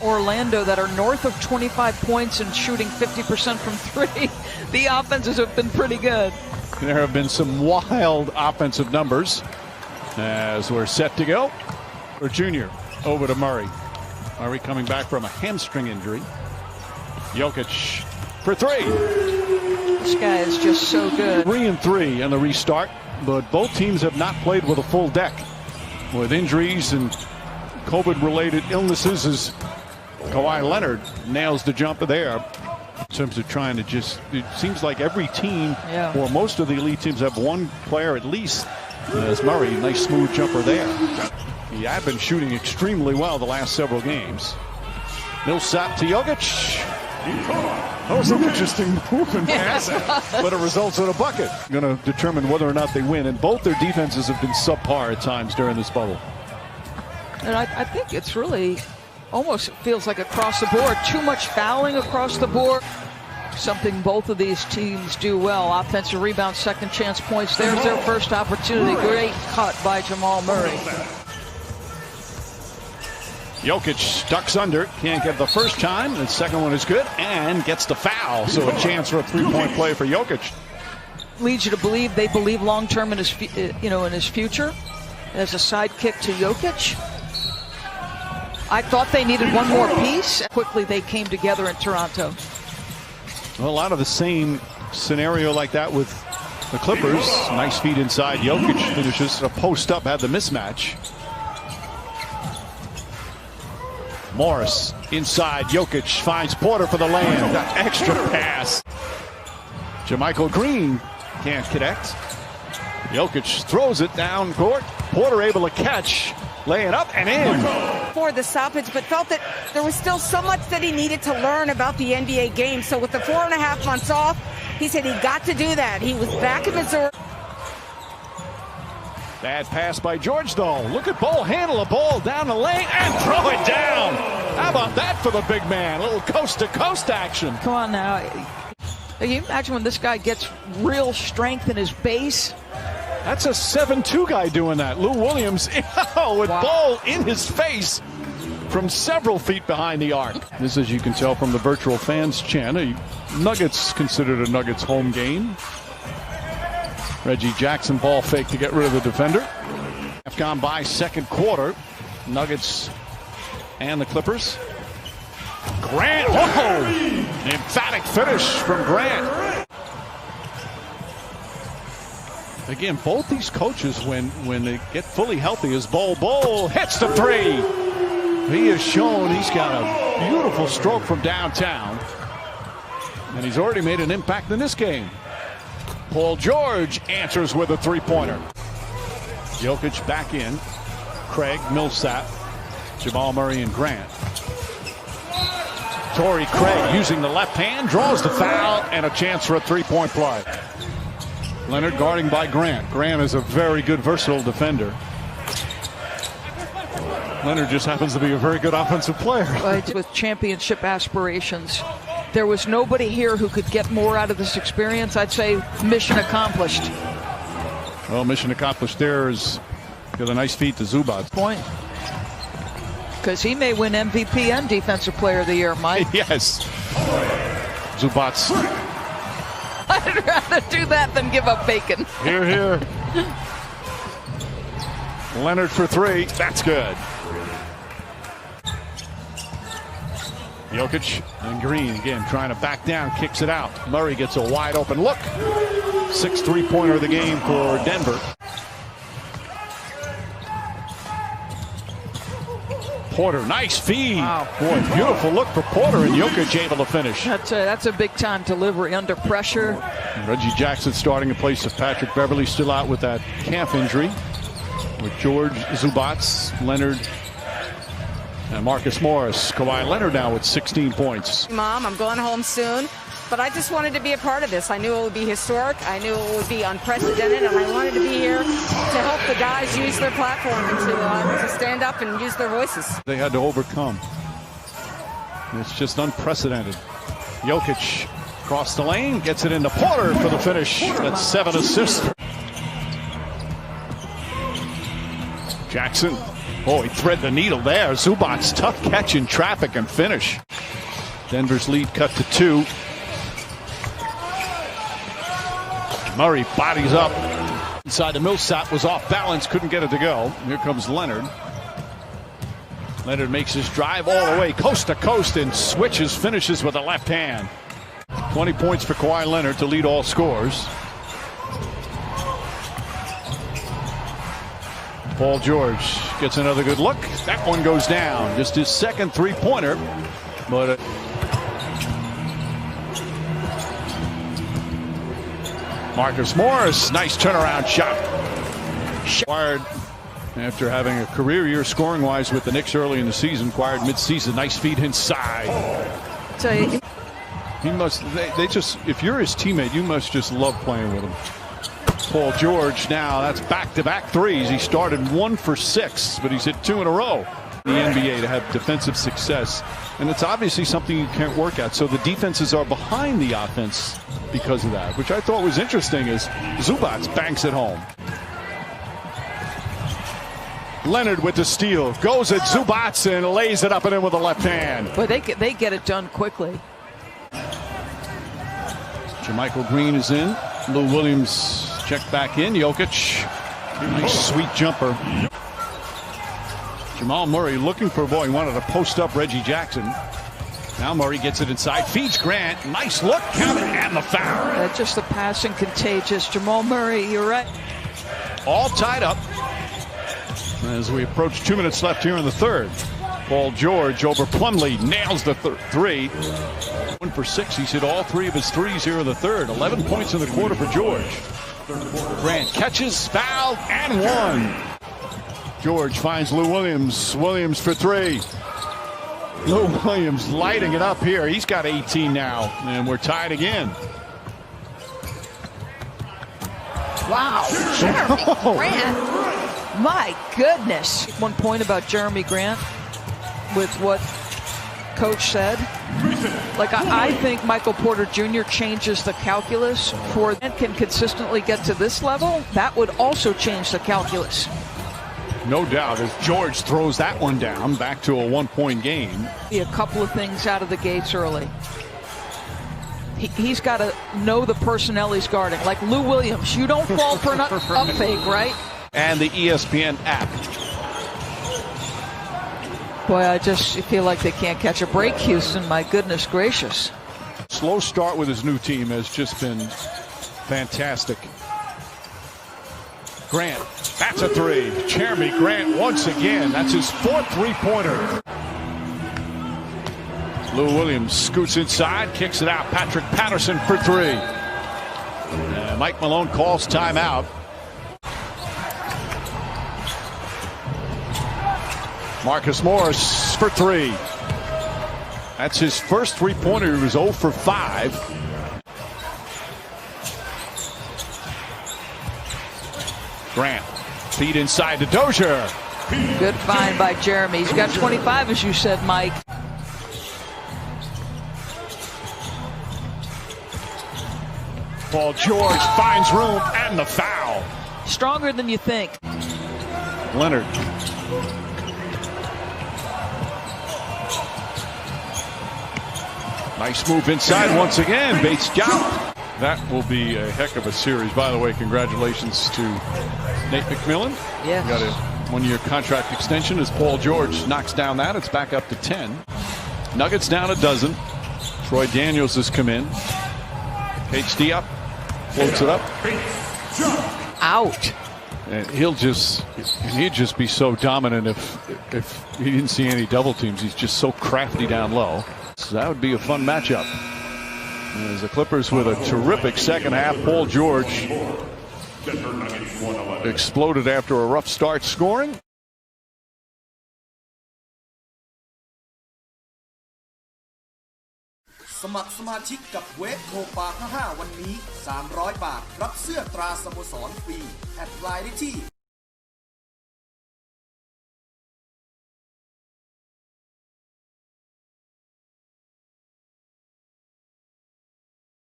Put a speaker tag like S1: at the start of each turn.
S1: Orlando that are north of 25 points and shooting 50% from three. The offenses have been pretty good.
S2: There have been some wild offensive numbers as we're set to go. For Junior, over to Murray. Murray coming back from a hamstring injury. Jokic for three.
S1: This guy is just so good.
S2: 3 and 3 in the restart, but both teams have not played with a full deck. With injuries and COVID-related illnesses, as Kawhi Leonard nails the jumper there. In terms of trying to just, it seems like every team, or most of the elite teams, have one player at least. As Murray, nice smooth jumper there. He had been shooting extremely well the last several games. Millsap to Jokic. That was an interesting move and pass, but it results in a bucket. Going to determine whether or not they win, and both their defenses have been subpar at times during this bubble.
S1: And I think it's really almost feels like across the board. Too much fouling across the board. Something both of these teams do well. Offensive rebound, second chance points. There's their first opportunity. Great cut by Jamal Murray.
S2: Jokic ducks under, can't get the first time. The second one is good and gets the foul. So a chance for a three-point play for Jokic.
S1: Leads you to believe they believe long-term in his, in his future as a sidekick to Jokic. I thought they needed one more piece. Quickly they came together in Toronto.
S2: Well, a lot of the same scenario like that with the Clippers. Nice feed inside. Jokic finishes a post up, had the mismatch. Morris inside. Jokic finds Porter for the lane. That extra pass. Jermichael Green can't connect. Jokic throws it down court. Porter able to catch. Lay it up and in.
S3: For the stoppage, but felt that there was still so much that he needed to learn about the NBA game. So with the 4.5 months off, he said he got to do that. He was back in Missouri.
S2: Bad pass by George, though. Look at Bol handle a ball down the lane and throw it down. How about that for the big man? A little coast-to-coast action.
S1: Come on now. Can you imagine when this guy gets real strength in his base?
S2: That's a 7-2 guy doing that. Lou Williams with Bol in his face from several feet behind the arc. This, as you can tell from the virtual fans chant, Nuggets considered a Nuggets home game. Reggie Jackson ball fake to get rid of the defender. Have gone by second quarter. Nuggets and the Clippers. Grant, emphatic finish from Grant. Again, both these coaches, when they get fully healthy, as Bol hits the three. He has shown he's got a beautiful stroke from downtown. And he's already made an impact in this game. Paul George answers with a three-pointer. Jokic back in. Craig, Millsap, Jamal Murray, and Grant. Torrey Craig using the left hand, draws the foul, and a chance for a three-point play. Leonard guarding by Grant. Grant is a very good, versatile defender. Leonard just happens to be a very good offensive player.
S1: With championship aspirations, there was nobody here who could get more out of this experience. I'd say mission accomplished.
S2: Well, mission accomplished there is got a nice feed to Zubac.
S1: Point. Because he may win MVP and Defensive Player of the Year, Mike.
S2: Yes. Zubac.
S1: I'd rather do that than give up bacon.
S2: Here, here. Leonard for three. That's good. Jokic and Green again trying to back down, kicks it out. Murray gets a wide open look. 6th three-pointer of the game for Denver. Porter, nice feed.
S1: Wow.
S2: Boy, beautiful look for Porter, and Jokic able to finish.
S1: That's a big-time delivery under pressure.
S2: Reggie Jackson starting in place of Patrick Beverly, still out with that calf injury. With George, Zubac, Leonard, and Marcus Morris. Kawhi Leonard now with 16 points.
S3: Mom, I'm going home soon, but I just wanted to be a part of this. I knew it would be historic. I knew it would be unprecedented, and I wanted to be here to help the guys use their platform and to stand up and use their voices.
S2: They had to overcome. It's just unprecedented. Jokic across the lane, gets it into Porter for the finish. That's 7 assists. Jackson Oh, he threaded the needle there. Zubac's tough catch in traffic and finish. Denver's lead cut to 2. Murray bodies up. Inside the Millsap was off balance, couldn't get it to go. Here comes Leonard. Leonard makes his drive all the way coast to coast and switches, finishes with a left hand. 20 points for Kawhi Leonard to lead all scores. Paul George gets another good look. That one goes down. Just his second three-pointer. But Marcus Morris, nice turnaround shot. Acquired after having a career year scoring-wise with the Knicks early in the season. Acquired mid-season. Nice feed inside. He must. They just. If you're his teammate, you must just love playing with him. Paul George now, that's back-to-back threes. He started 1 for 6, but he's hit 2 in a row. The NBA to have defensive success, and it's obviously something you can't work at. So the defenses are behind the offense because of that, which I thought was interesting as Zubac banks it home. Leonard with the steal, goes at Zubac and lays it up and in with the left hand.
S1: But they get it done quickly.
S2: Jermichael Green is in. Lou Williams checked back in. Jokic, nice sweet jumper. Jamal Murray looking for a ball. He wanted to post up Reggie Jackson. Now Murray gets it inside, feeds Grant. Nice look, count it, and the foul.
S1: Just the passing contagious. Jamal Murray, you're right.
S2: All tied up as we approach 2 minutes left here in the third. Paul George over Plumlee nails the three. 1 for 6. He's hit all 3 of his threes here in the third. 11 points in the quarter for George. Grant catches, fouled, and 1. George finds Lou Williams. Williams for 3. Lou Williams lighting it up here. He's got 18 now, and we're tied again.
S1: Wow, Jeremy Grant. My goodness. 1 point about Jeremy Grant with what Coach said. Like, I think Michael Porter Jr. changes the calculus for and can consistently get to this level. That would also change the calculus.
S2: No doubt, as George throws that one down, back to a 1-point game.
S1: A couple of things out of the gates early. He's got to know the personnel he's guarding. Like Lou Williams, you don't fall for an up fake, right?
S2: And the ESPN app.
S1: Boy, I just feel like they can't catch a break, Houston. My goodness gracious.
S2: Slow start with his new team has just been fantastic. Grant, that's a 3. Jeremy Grant once again. That's his 4th three-pointer. Lou Williams scoots inside, kicks it out. Patrick Patterson for 3. And Mike Malone calls timeout. Marcus Morris for 3. That's his first three-pointer. He was 0 for 5. Grant, feed inside to Dozier.
S1: Good find by Jeremy. He's got 25, as you said, Mike.
S2: Paul George finds room and the foul.
S1: Stronger than you think.
S2: Leonard. Nice move inside once again. Bates job. That will be a heck of a series. By the way, congratulations to Nate McMillan.
S1: Yes.
S2: Got a 1-year contract extension as Paul George knocks down that. It's back up to 10. Nuggets down a dozen. Troy Daniels has come in. HD up. Floats it up.
S1: Out.
S2: And he'd just be so dominant if he didn't see any double teams. He's just so crafty down low. So that would be a fun matchup. As the Clippers with a terrific second half. Paul George exploded after a rough start scoring.
S4: สมัครสมาชิกกับเวฟโคปา55วันนี้300 บาทรับเสื้อตราสโมสรฟรีแอดไลน์ได้ที่